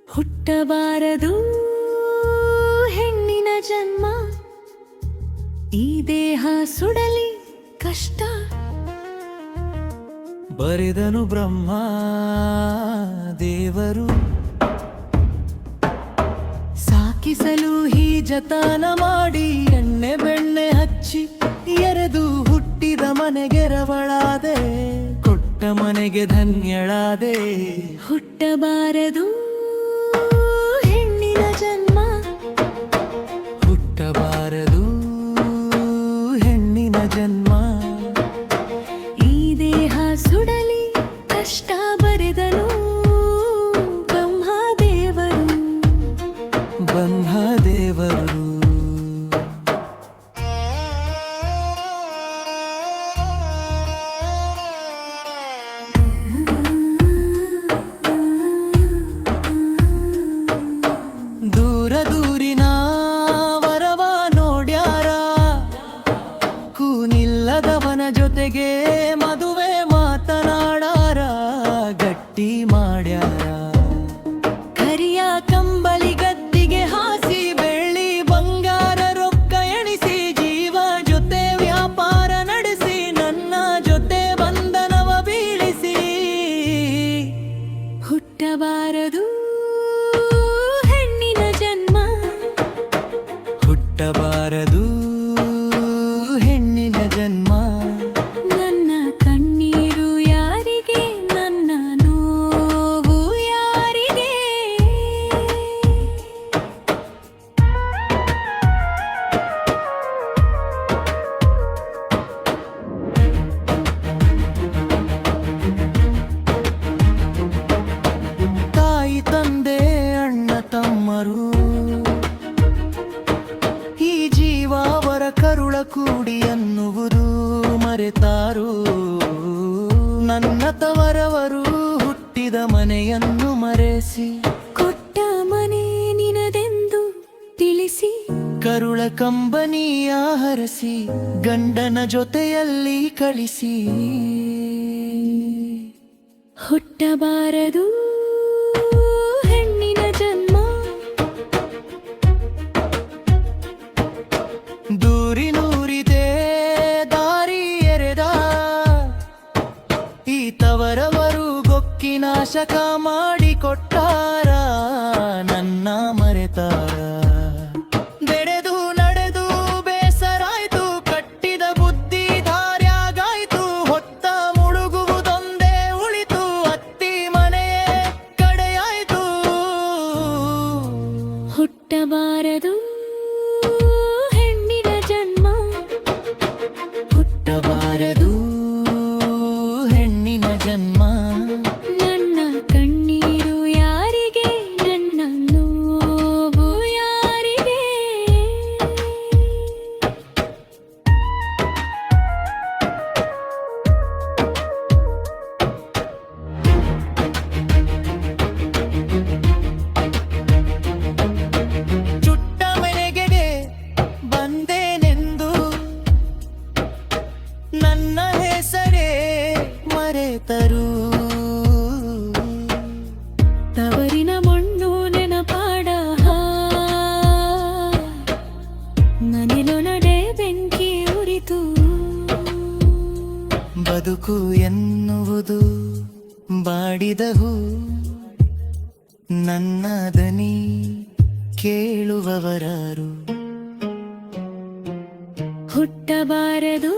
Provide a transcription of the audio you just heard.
ಹುಟ್ಟಬಾರದು ಹೆಣ್ಣಿನ ಜನ್ಮ, ಈ ದೇಹ ಸುಡಲಿ ಕಷ್ಟ. ಬರೆದನು ಬ್ರಹ್ಮ ದೇವರು, ಸಾಕಿಸಲು ಈ ಜತನ ಮಾಡಿ, ಎಣ್ಣೆ ಬೆಣ್ಣೆ ಹಚ್ಚಿ ಎರೆದು ಹುಟ್ಟಿದ ಮನೆಗೆರವಳಾದೆ, ಕೊಟ್ಟ ಮನೆಗೆ ಧನ್ಯಳಾದೆ. ಹುಟ್ಟಬಾರದು ಹೆಣ್ಣಿನ ಜನ್ಮ, ಹುಟ್ಟಬಾರದು ಹೆಣ್ಣಿನ ಜನ್ಮ, ಈ ದೇಹ ಸುಡಲಿ ಕಷ್ಟ. ಬರೆದನು ಬ್ರಹ್ಮದೇವರು, ಬ್ರಹ್ಮದೇವರು. ದೂರ ದೂರಿನ ವರವ ನೋಡ್ಯಾರ, ಕೂನಿಲ್ಲದವನ ಜೊತೆಗೆ ಮದುವೆ ಮಾತನಾಡಾರ, ಗಟ್ಟಿ ಮಾಡ್ಯಾರ. ಕರಿಯ ಕಂಬಳಿ ಗದ್ದಿಗೆ ಹಾಸಿ, ಬೆಳ್ಳಿ ಬಂಗಾರ ರೊಕ್ಕ ಎಣಿಸಿ, ಜೀವ ಜೊತೆ ವ್ಯಾಪಾರ ನಡೆಸಿ, ನನ್ನ ಜೊತೆ ಬಂಧನವ ಬೀಳಿಸಿ. ಹುಟ್ಟಬಾರದು ಹೆಣ್ಣಿನ ಜನ್ಮ, ಹುಟ್ಟಬಾರದು ಹೆಣ್ಣಿನ ಜನ್ಮ, ನನ್ನ ಕಣ್ಣೀರು ಯಾರಿಗೆ, ನನ್ನ ನೋವು ಯಾರಿಗೆ. ತಾಯಿ ತಂದೆ ಅಣ್ಣ ತಮ್ಮರು, ಈ ಜೀವ ಅವರ ಕರುಳ ಕೂಡಿ ಅನ್ನುವುದು ಮರೆತಾರು. ನನ್ನ ತವರವರು ಹುಟ್ಟಿದ ಮನೆಯನ್ನು ಮರೆಸಿ, ಕೊಟ್ಟ ಮನೆ ನಿನದೆಂದು ತಿಳಿಸಿ, ಕರುಳ ಕಂಬನಿಯ ಹರಸಿ, ಗಂಡನ ಜೊತೆಯಲ್ಲಿ ಕಳಿಸಿ. ಹುಟ್ಟಬಾರದು ಹೆಣ್ಣಿನ ಜನ್ಮ, ದೂರಿ ನೂರಿದೆ ದಾರಿ ಎರೆದ, ಈ ತವರವರು ಗೊಕ್ಕಿನಾಶಕ ಮಾಡಿಕೊಟ್ಟಾರ, ನನ್ನ ಮರೆತಾರ. ಬೆಳೆದು ನಡೆದು ಬೇಸರಾಯ್ತು, ಕಟ್ಟಿದ ಬುದ್ಧಿ ದಾರ್ಯಾಗಾಯ್ತು, ಹೊತ್ತ ಮುಳುಗುವುದೊಂದೇ ಉಳಿತು, ಅತ್ತಿ ಮನೆಯೇ ಕಡೆಯಾಯ್ತು. ಹುಟ್ಟಬಾರದು ಹೆಣ್ಣಿನ ಜನ್ಮ, ಹುಟ್ಟಬಾರದು ಹೆಣ್ಣಿನ ಜನ್ಮ, ನನ್ನ ಕಣ್ಣೀರು ಯಾರಿಗೆ, ನನ್ನ ನೋವು ಯಾರಿಗೆ. ಚುಟ್ಟ ಮನೆಗೆಗೆ ಬಂದೇನೆಂದು ನನ್ನ ಹೆಸರೇ ಮರೆತರು, ತವರಿನ ಮಣ್ಣು ನೆನಪಾಡ, ಮನೆಲೋ ನಡೆ ಬೆಂಕಿ ಉರಿತು. ಬದುಕು ಎನ್ನುವುದು ಬಾಡಿದ ಹೂ, ನನ್ನ ದನಿ ಕೇಳುವವರಾರು. ಹುಟ್ಟಬಾರದು